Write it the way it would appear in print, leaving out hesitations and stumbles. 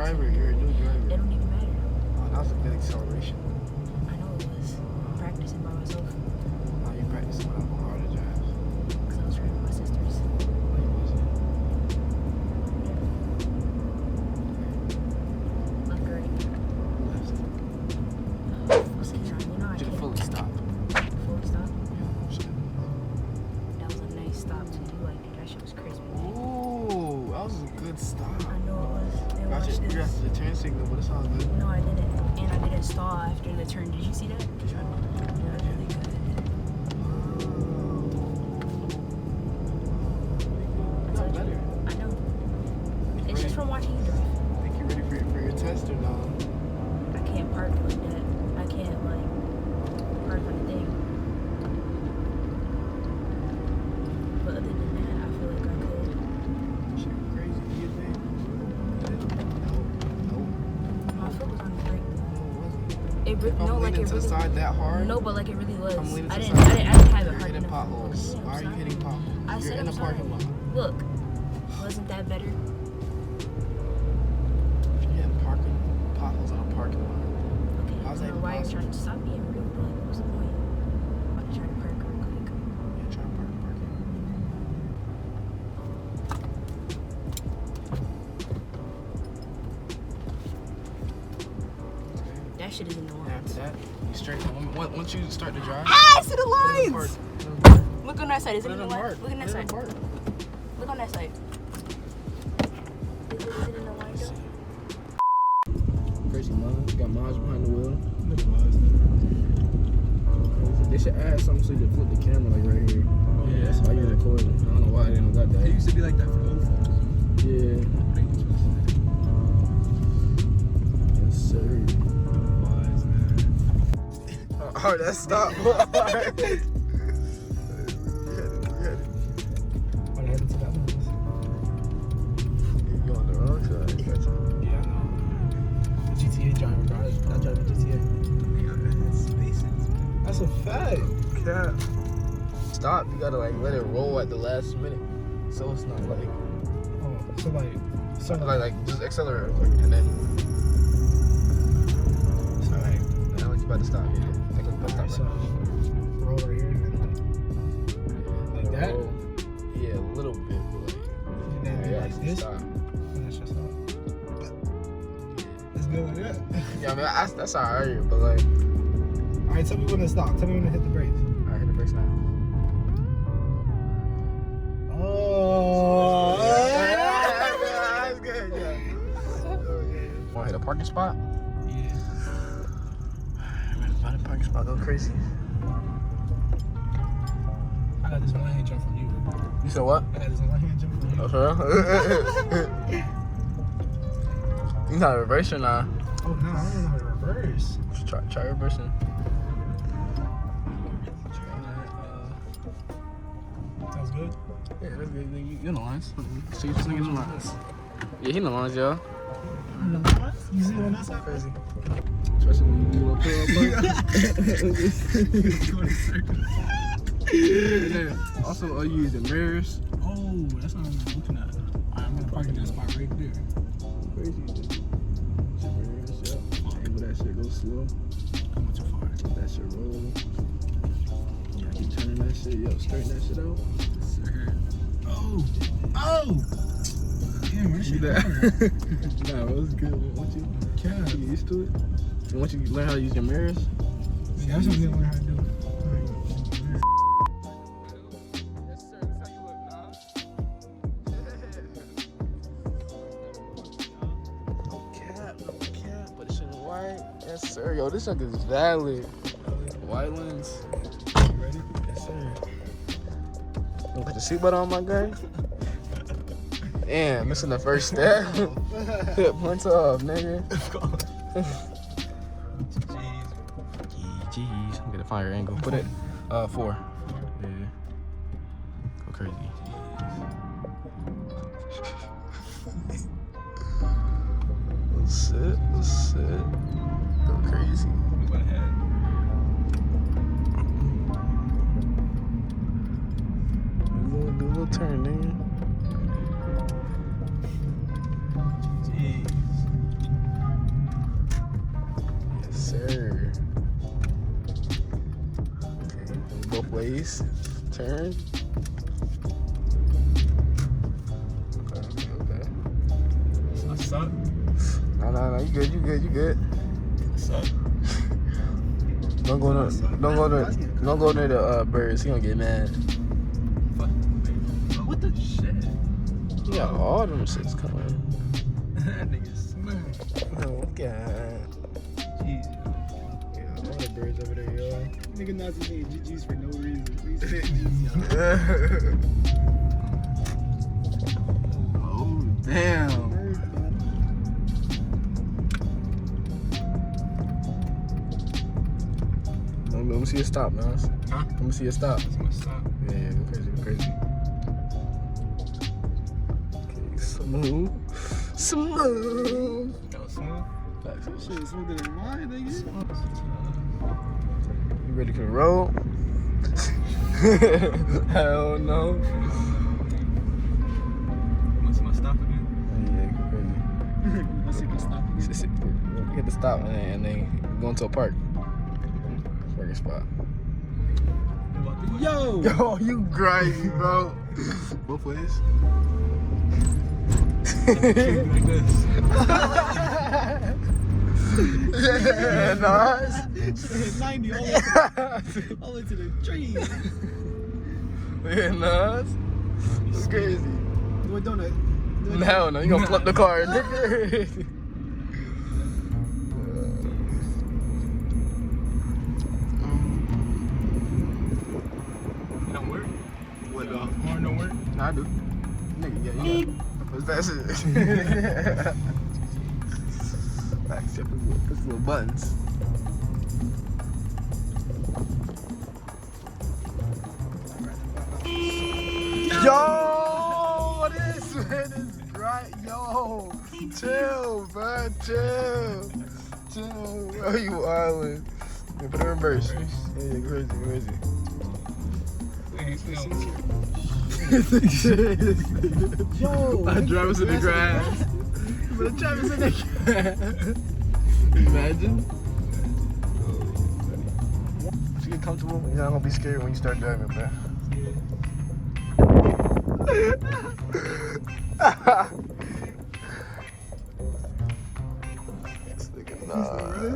driver. You're a new driver. It don't even matter. Oh, that was a good acceleration. I know it was. I'm practicing by myself. Oh, you practicing without harder drives. Because I was driving with my sisters. No, you wasn't. Left or right? Left. What's it trying? You know I Did it can't. fully stop? Fully stop? Yeah, sure. That was a nice stop too. You liked it. That shit was crispy. Ooh, that was a good stop. I know it was. And Got watch you this. got the turn signal, but it's all good. No, I didn't. And I didn't stall after the turn. Did you see that? Yeah, that was really good. Not better. I know. It's just from watching you drive. Think you're ready for your test or no? I can't park like that. I can't like park on the thing. But other than that, I feel like I could. Shit crazy, do you think? No. My foot was on the brake. No, it wasn't. It If I'm no, like leaning it to the really. side that hard, No, but like it really was. I'm leaning to I the didn't side. have it You're hard hitting enough. potholes. Yeah, Why are you I'm hitting potholes? I You're said in I'm the parking sorry. lot. Look, wasn't that better? You're hitting potholes in a parking lot. Okay, I How's don't that know why you're possible? trying to stop being rude, but like, what was the point? I'm about to try to park real quick. Yeah, try to park it. That shit is in the And lines. after that, you straight. Once you start to drive, Ah, I see the put it in lines! park. Look on that side. Is it Put in it the in lines? park. Look on that Put it in side. park. Look on that side. Is it in the line though? Crazy mods. Got mods behind the wheel. They should add something so you can flip the camera like right here. Yeah, That's how you record it. I don't know why they don't got It that. used to be like that for old phones. Yeah. Yes, sir. Wise, man. Oh, that stop. What happened to that one? You on the wrong side. Gotcha. Yeah, I know. The GTA driver, bro. I drive the GTA. That's a fact. Cap. Stop. You gotta like let it roll at the last minute, so it's not like Oh, so like just accelerate real quick and then so like, now like you about to stop. Yeah. Like it's about to alright, stop. so roll right here and then like that? Roll. Yeah, a little bit, but like and then do like actually this, stop. and that's just all. It's good like that. Yeah, I mean that's alright, but like Alright, tell me when to stop. Tell me when to hit the brakes. alright, hit the brakes now. Oh, That's good. Yeah. Want to hit a parking spot? yeah. Man, find a parking spot, go crazy. I got this one hand jump from you. You said what? I got this one hand jump from you. Oh, for real? You not reverse or nah? Oh no, I don't know how to reverse. Try reversing. Sounds good. Yeah, that's good. You in the lines. See this nigga in the lines. Yeah, he in the lines, y'all. You see on that side? Crazy. Especially when you do a And then also you use the mirrors. Oh, that's what I'm looking at. Alright, I'm gonna park in that spot right there. Crazy. Mirrors, yeah. Angle that shit, go slow. Going too far. Let that shit roll. Yeah, keep turning that shit. Yep, straighten that shit out. Sir. Oh! Oh! Damn, that shit hard. Nah, it was good. Once you get used to it, and once you learn how to use your mirrors, Yeah, that's what I'm gonna learn how to do. yes, sir. That's how you look, nah. No cap. But it's in white. Yes, sir. Yo, this junk is valid. White lens. You ready? Yes, sir. You put the seatbelt on, my guy? Damn, missing the first step. Points off, nigga. Jeez. I'm gonna find your angle. Put it 4. Yeah. Go crazy. Let's sit. Go crazy. Go ahead. Do a little turn, nigga. Jeez. Ways. Turn. Okay. I suck. No. You good. I suck. Don't go near the birds. He gonna get mad. What the shit? You got all them shits coming. That nigga smacked. Oh God. Jesus. Yeah, all the birds over there, yo. Nigga Nazi saying GG's for no reason. Oh, damn. Let me see you stop, man. Huh? Let me see you stop. That's my stop. Yeah, go crazy. Okay, smooth. That was smooth. Facts. Shit, smoother than mine, nigga. You ready to roll? Hell no. What's my stop again? Yeah, go crazy. Let's see if I stop. Hit the stop and then go into a park. Parking spot. Yo! Yo, you crazy, bro. Both ways. Like this. Yeah, nice. Hit 90 all the way to the trees. Yeah, nice. It's crazy. Do a donut. Hell no, you gonna flip the car, nigga. It don't work. What the? Horn don't work. Nah, I do. Nigga, yeah, you got it. What's that shit? Except it's little buttons. Yo, this man is right. Yo, chill, bro, chill. Where you island? Yeah, put it in reverse. Yeah, crazy. Yo! I drive us in the grass. But the drive us in the grass. Imagine. Once you get comfortable, you're not gonna be scared when you start driving, bro. This nigga, nah.